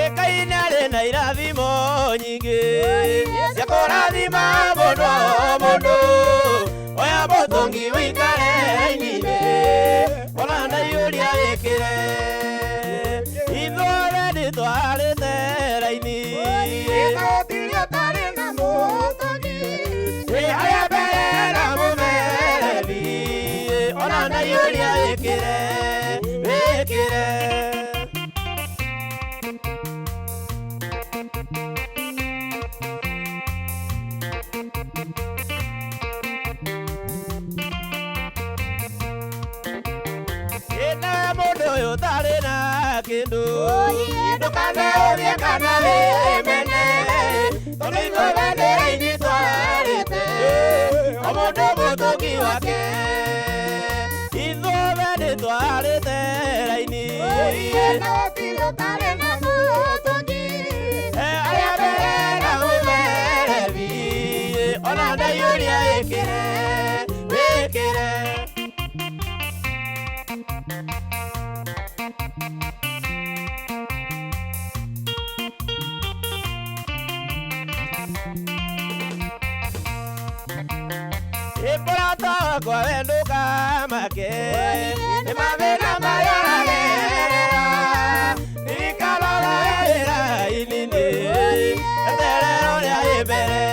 Ekainare na irathimo nyingi cia kũrathima mũndũ o mũndũ oya mũtũngi wĩikare raini-inĩ ona na iũria wĩkĩre ithuothe nĩtwarĩte raini gũtirĩ ũtarĩ na mũtũngi harĩa mbere na mũmerethi ona na iũria wĩkĩre Modo tare na kindu ndukane uthie kana wimene tondu ithuothe raini twarite o mundu mutungi wake ithuothe nitwarite raini gũtirĩ ũtarĩ na mũtũngi arĩa mbere na mũmerethi ona na iũria wĩkĩre Ibrata kwa wenduka make ni mavena mayaragerera nikalala era inini eterero ria ibere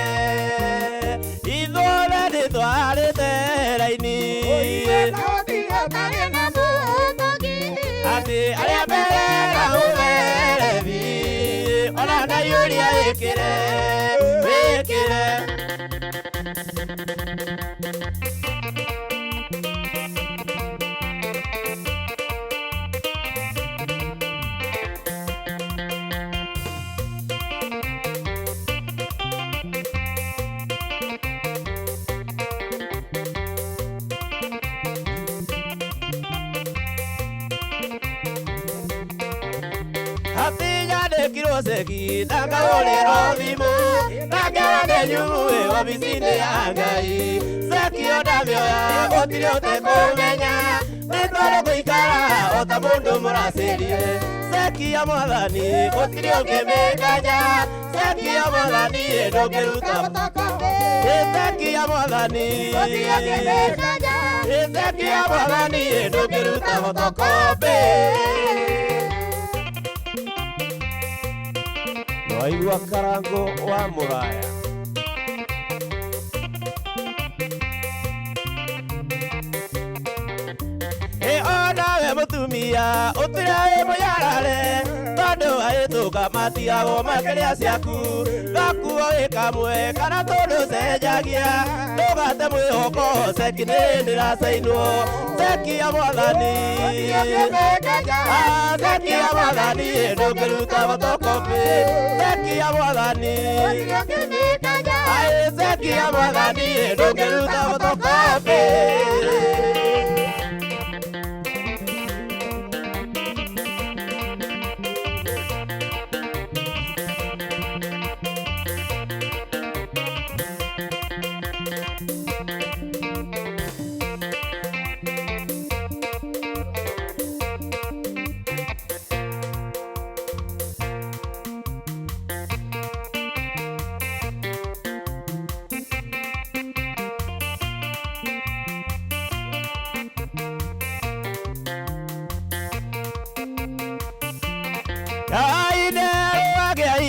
ithuothe nitwarite raini gũtirĩ ũtarĩ na mũtũngi ati arĩa mbere na mũmerethi ona na iũria wĩkĩre Kiroseki tangawolero thimo nangera nyuwe obisini ya Ngai seki odamioya gũtirĩ ũtekũmenya nĩtwaro gũikara ota mũndũ mũracĩrie seki ya Mwathani gũtirĩ ũngĩmĩkanya seki ya Mwathani ndũngĩruta seki ya Mwathani gũtirĩ ũngĩmĩkanya seki ya Mwathani ndũngĩruta photocopy waigua karango wa mũraya onawe mũtumia ũtirĩ mũyarare tondũ ahĩtũka matiagwo makĩria ciaku gakuo ĩkamwe kana tondũ cenjagia ndũgate mwĩhoko ceki nĩndĩracainwo seki ya Mwathani seki ya Mwathani ndũngĩruta photocopy seki ya Mwathani seki ya Mwathani ndũngĩruta photocopy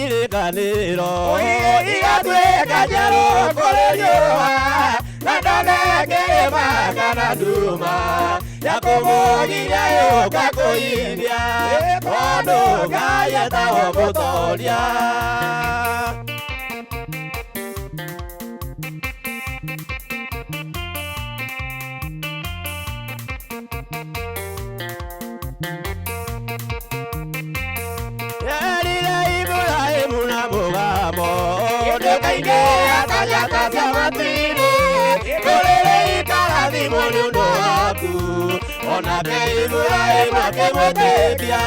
irikanĩrĩro igatuĩka njerũ kũrĩ riũa na ndonekĩrĩma kana nduma ya kũmũgiria yũka kũimbia tondũ Ngai etagwo mũtoria onake Iburahĩmu akĩmwĩtĩkia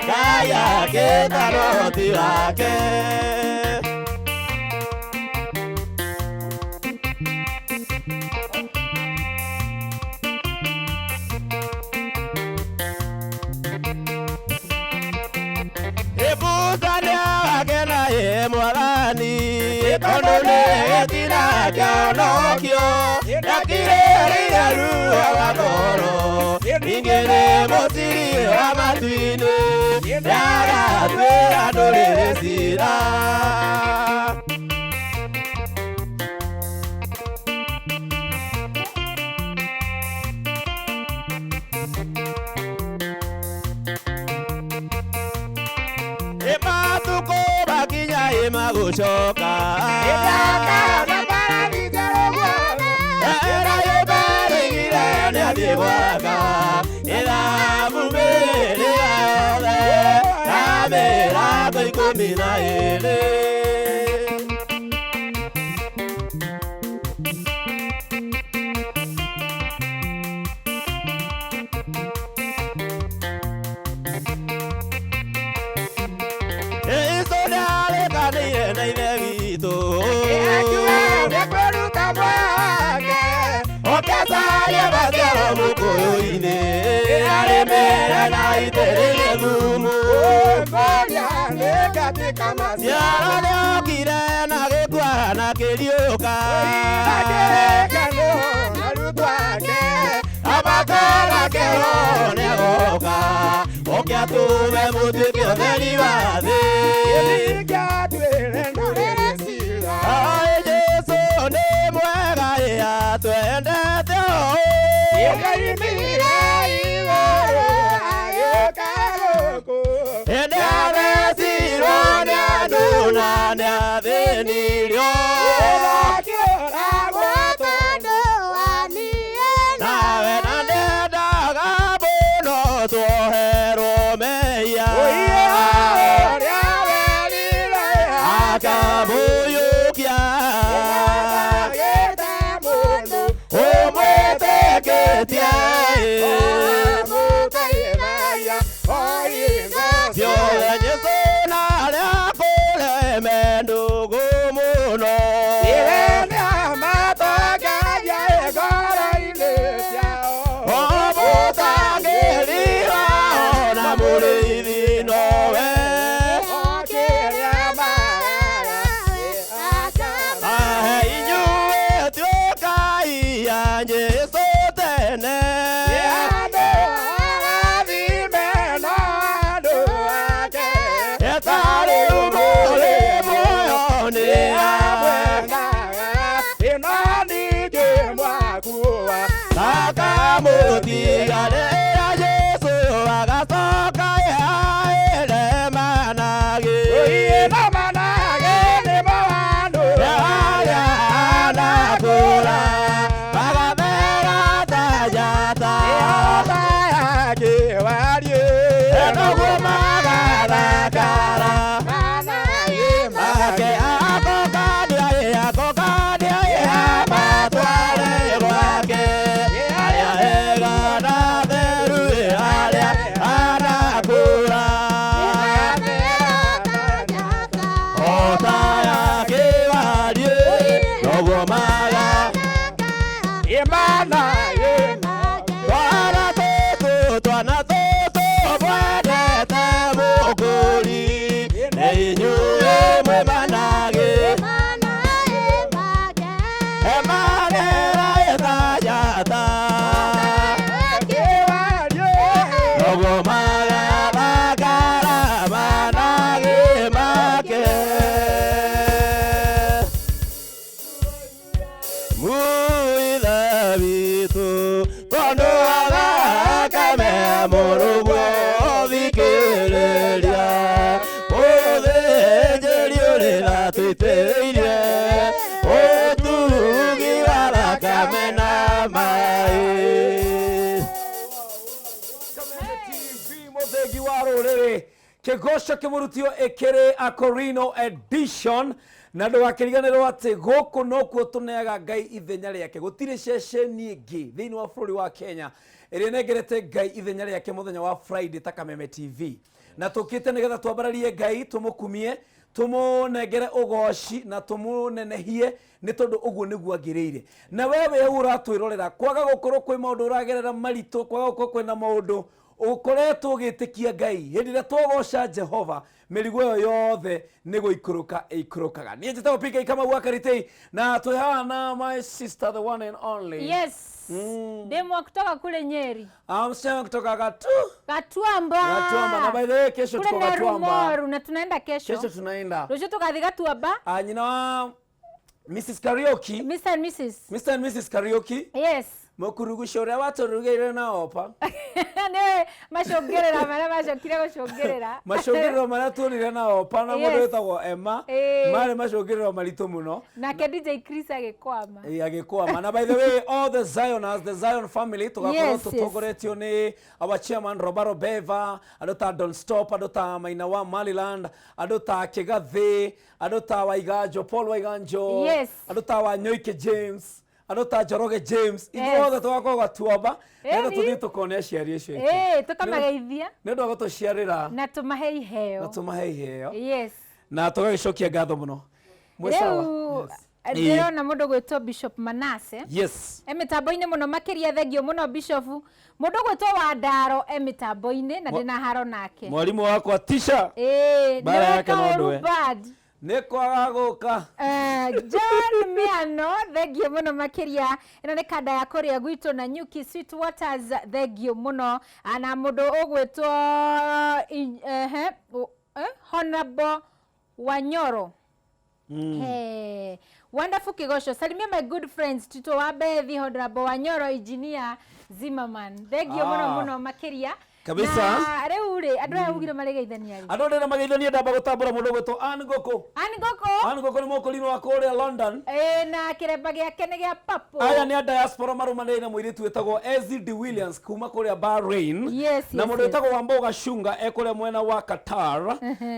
Ngai agĩĩta ũhoti wake goro ingene motiri wa matwini Daga twera ndorere cira Ematuko bakinya emagucoka Edaka na paraditero Era yobaringire ne adiwaga Era mumere ade Amera koikumina ele Yara kira na gekwa na kelioka abakara kero negoka okia tuwe mutiki oderiwade Ay Yesu ni mwega ya twendete Kigooco Kimurutio ekere Akorino edition na ndwakiriganirwo ati guku no kuo tuneaga Ngai ithenya riake gutire ceceni ingi thiini wa bururi wa Kenya iri negerete Ngai ithenya riake muthenya wa Friday ta Kameme TV na tukite nigetha twambararie Ngai tumukumie tumunengere ugoci na tumunenehie ni tondu uguo niguo agirire na wewe uratwirorera kwaga gukorwo kwi maundu uragerera marito kwaga gukorwo kwina maundu ukoretwo gitikia Ngai hindi ria twogoca Jehova mirigo yo yothe nigo ikurukaga nie njitagwo PK kama Wakaritei na twihana my sister the one and only. Yes. Demo kutoka kule Nyeri. Msichana kutoka Gatuamba. Na by the way kesho tuko Gatuamba. Na tunaenda kesho. Kesho tunaenda. Kesho tukathi Gatuamba. Nyina Mrs. Karaoke. Mr. and Mrs. Karaoke. Yes. Mukurugusha uria waturugeire na opa. Ne mashogerera mara mashokire gushogerera. Mashogerera mara turire na opa na mundu wetagwo Emma. Mare mashogerera marito muno. Na ke DJ Chris agekwama. Agekwama. Na by the way all the Zioners, the Zion family tugakorwo tutogoretio ni our chairman Robaro Beva, adota Don't Stop, adota Maina wa Maliland, adota Kigathi, adota Waigajo Paul Waiganjo, adota wa Nyoike James. Adota Joroge James ithuothe twakwa Gatuamba nendo tuthi tukone aciari acio tukamageithia nendo gũtũciarĩra na tumahe iheo yes na tũgagicokia ngatho mũno mwesawa ndirona mũndũ gwĩtwo Bishop Manase yes emitambo-inĩ mũno makĩria thengio mũno Bishop mũndũ gwĩtwo Wandaro emitambo-inĩ na ndĩna haro nake mwarimũ wakwa Tisha bara yake nondwe nekwaga guka John Miano thengio muno makiria ino ni kanda ya kuria gwitũ na Nyuki Sweet Waters thengio muno ana mundu ugwitwo Honorable Wanyoro wonderful Kigosho salimia my good friends Tito Wabethi Honorable Wanyoro Engineer Zimmerman thengio muno makiria kabisa na reure andũ aya ugire maregeithania andũ ndĩna mageithania ndamba gũtambũra mũndũ gwĩtwo Kigooco nĩ mũkũrinũ wa kũrĩa London na kĩremba gĩake nĩ gĩa papo aya nĩ a diaspora marũmanĩrĩire na mũirĩtu wĩtagwo Ezid Williams kuma kũrĩa Bahrain na mũndũ wĩtagwo Wamboga Shunga ekũrĩa mwena wa Qatar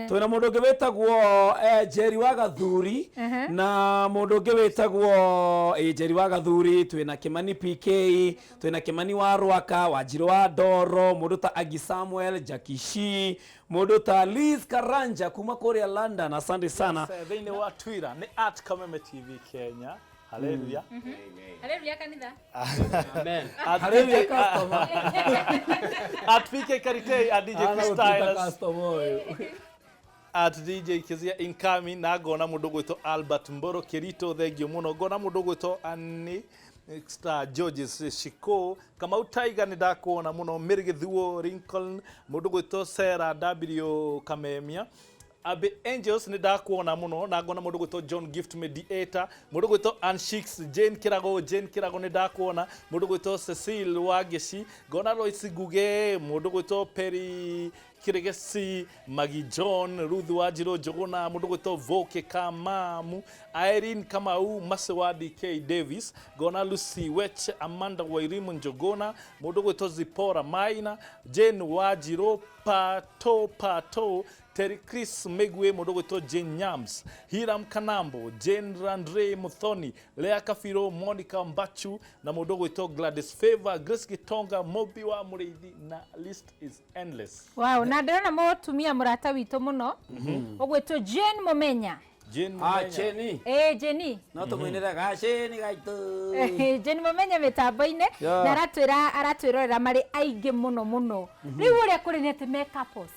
twĩna mũndũ ũngĩ wĩtagwo Jerry wa Gathuri na mũndũ ũngĩ wĩtagwo Jerry wa Gathuri twĩna Kimani PK twĩna Kimani wa Rwaka Wanjirũ wa Ndoro mũndũ ta Agi Samuel Jakishi mũndũ ta Liz Karanja kuma kũrĩa London asante sana thĩinĩ wa Twitter nĩ @Kameme Kenya haleluya haleluya kanitha amen haleluya customer @PK Karitei @DJ Stylus DJ Kizia incoming na ngona mũndũ gwĩtwo Albert Mboro Kirito thengio mũno ngona mũndũ gwĩtwo Annie Star Georges Shiko kama utaiga ni ndakuona muno Mirigithuo Lincoln mundu gwitwo Sarah W Kamemia Abe Angels ni ndakuona muno na ngona mundu gwitwo John Gift Mediator mundu gwitwo Anshix Jane Kirago ni ndakuona mundu gwitwo Cecil Wageci ngona Lois Guge mundu gwitwo Perry Kiregesi Magi John Ruth Wajiro Jogona mundu gwitwo Voke Kamamu Irene Kamau Masewadi K Davis ngona Lucy Wech Amanda Wairimu Njogona mundu gwitwo Zipora Maina Jane Wajiro Pato Terry Chris Megwe mundu gwitwo Jane Nyams Hiram Kanambo Jane Randre Muthoni Lea Kafiro Monica Mbachu na mundu gwitwo Gladys Favor Grace Gitonga Mobi wa Mureithi na list is endless. Wow na ndĩrona mũtumia mũrata witũ mũno ũgwĩtwo Jane Momenya Jenny Jenny no tũmwĩnĩraga Jenny gaitũ Jenny Momenya mĩtambo-inĩ na aratwĩrorera marĩ aingĩ mũno rĩu ũrĩa kũrĩ nĩ atĩ me couples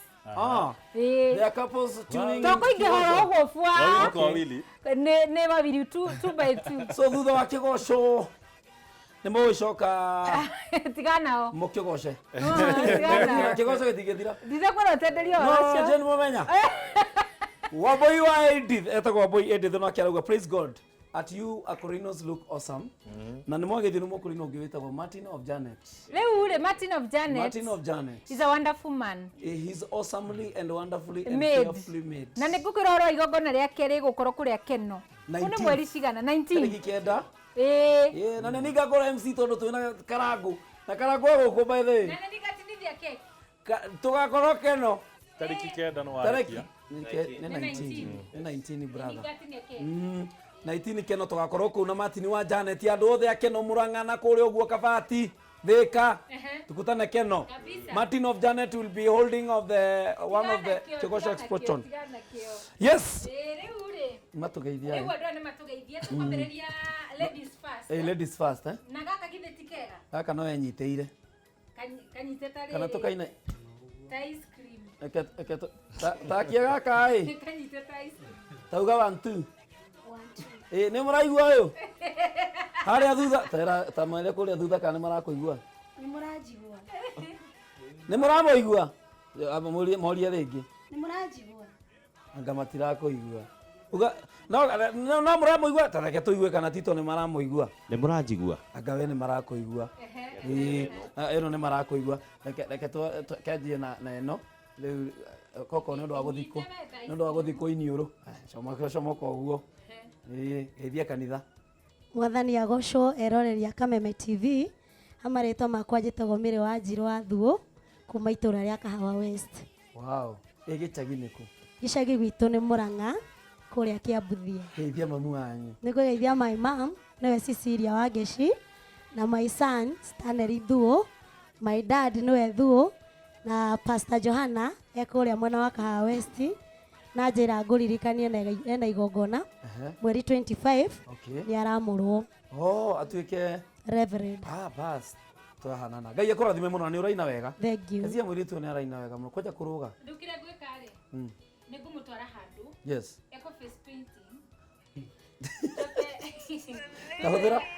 they are couples tuning toko ingĩhora ũguo bwa nĩ wawiri 2 by 2 so thutha wa Kigooco nĩ mũgũcoka tiganao mũkĩgoce Kigooco gĩtigĩthira ndizakwenda ũtenderio ũcio no Jane Momenya Waboi wa Edith etagwo Waboi Edith no akĩarauga praise God at you Akorinos look awesome na nĩ mwagĩthĩ nĩ mũkũrino ũngĩ wĩtagwo Martin of Janet rĩu Martin of Janet is a wonderful man he's awesomely and wonderfully and made. carefully made na nĩ ngũkĩrorwo igongona rĩake rĩgũkorwo kũrĩa Keno nĩ mweri cigana 19 kenda na nĩ ngakora MC tondũ twĩna Karangu na Karangu agũkũ by the way na nĩ ndigatinithia keki tugakorwo Keno tariki kenda no warikia ni 19 brother 19 Keno tugakorwo kuu na Martin wa Janet andũ othe a Keno Murang'a na kũrĩa ũguo Kabati Thika tukutane Keno Martin of Janet will be holding of the one of the Kigooco Explosion yes matugeithia rĩu andũ nĩ matugeithia tũkwambĩrĩria ladies first ladies first na gaka githĩ tikega gaka no enyitĩire kanyite tari kana tukaina ta ice cream eke takia gaka kanyite ta ice cream tauga 1 2 nĩ mũraigua ũyũ harĩa thutha ta mwere kũrĩa thutha kana nĩ marakũigua Nĩ mũranjigua. nĩ mũramũigua moria rĩngĩ Nĩ mũranjigua. anga matirakũigua uga no mũramũigua ta reke tũigue kana tito nĩ maramũigua nĩ mũranjigua anga we nĩ marakũigua ĩno nĩ marakũigua reke kenjie na ĩno rĩu koko nĩ ũndũ wa gũthikwo iniũrũ comoka ũguo geithia kanitha. Mwathani agocwo eroreria Kameme TV. Hamarĩtwo makwa njĩtagwo Mĩrĩ wa Njirũ wa Thuo kuma itũra rĩa Kahawa West. Wow, gĩcagi nĩ kũ? Gĩcagi gwitũ nĩ Mũrang'a kũrĩa Kĩambuthia. Geithia mamu wanyu. Nĩ kũgeithia my mom nĩwe Cecilia Wangeci na my son Stanley Thuo, my dad nĩwe Thuo na Pastor Johanna ekũrĩa mwena wa Kahawa West na njĩra ngũririkanie ena igongona mweri 25 nĩ aramũrwo. Atuĩke Reverend. Bas twahanana. Ngai akũrathime mũno nĩ ũraina wega. Thank you. Kezia mwĩrĩtu nĩ araina wega mũno. Kwanja kũrũga. Rĩu kĩrĩa ngwĩka rĩ nĩ ngũmũtwara handũ Yes. eco face painting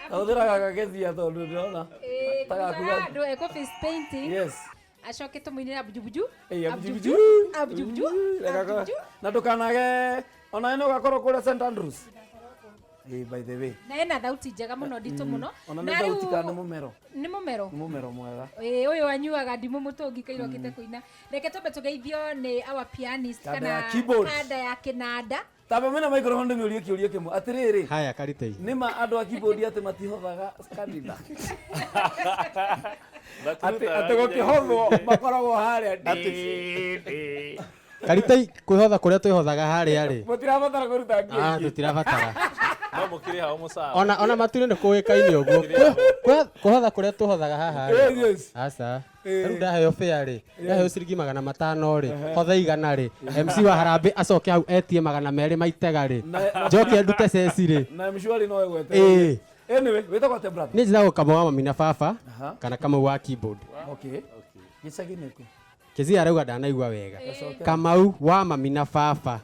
Kahũthĩra gaka Kezia tondũ ndĩrona handũ eco face painting. Yes. Acoke tũmũinĩra bujubuju Abujubuju. Na ndũkanage ona ĩno ũgakorwo kũrĩa St Andrews. By the way. Na ena thauti njega mũno nditũ mũno. Ona nĩ thauti kana nĩ mũmero. Nĩ mũmero. Mũmero mwega. Ũyũ anyuaga ndimũ mũtũngi kairokĩte kũina. Reke twambe tũgeithio nĩ our pianist kana kanda ya kĩnanda. Tamba mena microphone ndĩmĩũrie kĩũria kĩmwe. Atĩrĩrĩ. Haya Karitei. Nĩma andũ a keyboard atĩ matihothaga kanitha. Atĩ gũkĩhothwo makoragwo harĩa. Karitei kwĩhotha kũrĩa twĩhothaga harĩa rĩ. Mũtirabatara kũruta ngĩ. Tũtirabatara. No mũkĩrĩ hao mũcara. Ona matirĩ nĩ kũĩkaine ũguo. Kwĩhotha kũrĩa twĩhothaga haha. Aca. Rĩu ndaheo fare rĩ. Ndaheo ciringi 500 rĩ. Hotha 100 rĩ. MC wa Harambĩ acoke hau etie 200 maitega rĩ. Njoke ndute ceci rĩ. Na mshwari no egwete. Anyway, wĩtagwo atĩa brother? Nĩ njĩtagwo Kamau wa mami na baba kana Kamau wa keyboard. Okay. Gĩcagi nĩ kũ? Kezia arauga ndanaigua wega. Kamau wa mami na baba.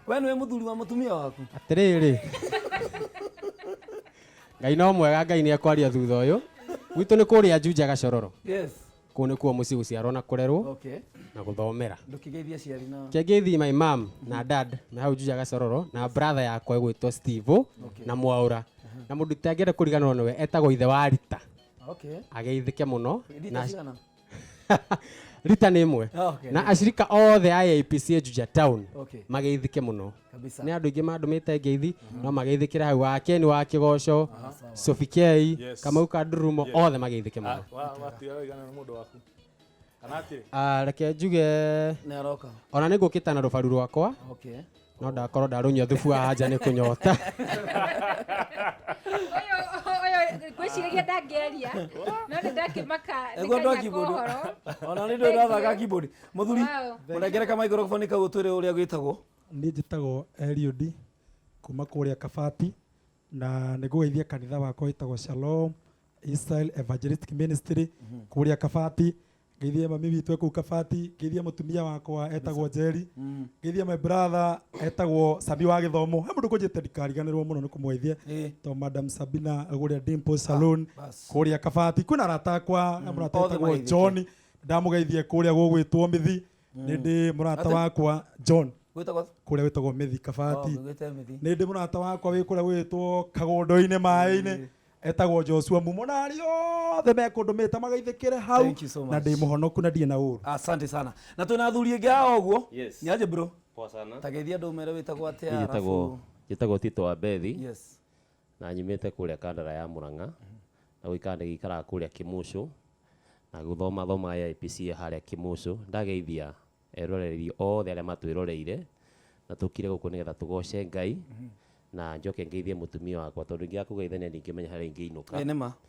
We nĩwe mũthuri wa mũtumia waku? Atĩrĩrĩ. Ngai no mwega, Ngai nĩ ekwaria thutha ũyũ. Gwitũ nĩ kũrĩa Juja Gacororo. Yes. Kũu nĩkuo mũciĩ gũciarwo na kũrerwo na gũthomera. Ndũkĩgeithia ciari na Kĩngeithia my mom na dad na hau Juja Gacororo na brother yakwa egwĩtwo Steve na Mwaura. Na mũndũ ũtangĩenda kũriganĩrwo nĩwe etagwo ithe wa Rita. Ageithĩke mũno. Rita nĩ ĩmwe na acirika othe a APC Juja Town mageithĩke mũno. Nĩ andũ aingĩ mandũmĩte ngeithi no mageithĩkĩre hau wa Ken wa Kĩgoco, Sophie K, Kamau Kandurumo othe mageithĩke mũno. Reke njuge ona nĩ ngũkĩta na rũbaru rwakwa no ndakorwo ndarũnyua thubu haha nja nĩ kũnyota. Gwĩciragia ndangĩaria no nĩ ndakĩmaka ona nĩ ndĩ ndathaka keyboard. Mũthuri mũrengere ka microphone kau ũtwĩre ũrĩa gwĩtagwo. Niĩ njĩtagwo Eliud kuma kũrĩa Kabati na nĩ ngũgeithia kanitha wakwa wĩtagwo Shalom Israel Evangelistic Ministry kũrĩa Kabati. Geithia mami witũ kũu Kabati, geithia mũtumia wakwa etagwo Jerry, geithia my brother etagwo Sabi wa Gĩthomo. He mũndũ kũnjĩte ndikariganĩrwo mũno nĩ kũmweithia to Madam Sabina agũrĩa Dimple Salon kũrĩa Kabati. Kwĩna arata akwa na mũrata etagwo John, ndamũgeithia kũrĩa gũgwĩtwo Mithi. Nĩ ndĩ mũrata wakwa John kũrĩa wĩtagwo Mithi Kabati. Nĩ ndĩ mũrata wakwa wĩ kũrĩa gwĩtwo Kagondo-inĩ maĩ-inĩ etagwo Joshua Mumo na arĩa othe mekũndũmĩte magaithĩkĩre hau na ndĩ mũhonoku na ndirĩ na ũru. Asante sana. Na twĩna athuri aingĩ haha ũguo. Nĩ aje bro? Poa sana. Ta geithia andũ mere wĩtagwo atĩa? Njĩtagwo Tito wa Bethi. Na nyumĩte kũrĩa Kandara ya Mũrang'a na gũikara ngĩikaraga kũrĩa Kĩmucu na gũthoma ya APC harĩa Kĩmucu. Ndageithia eroreri othe arĩa matwĩroreire na tũkire gũkũ nĩgetha tũgoce Ngai na njoke ngeithie mũtumia wakwa tondũ ingĩakũgeithania ndingĩmenya harĩa ingĩinũka.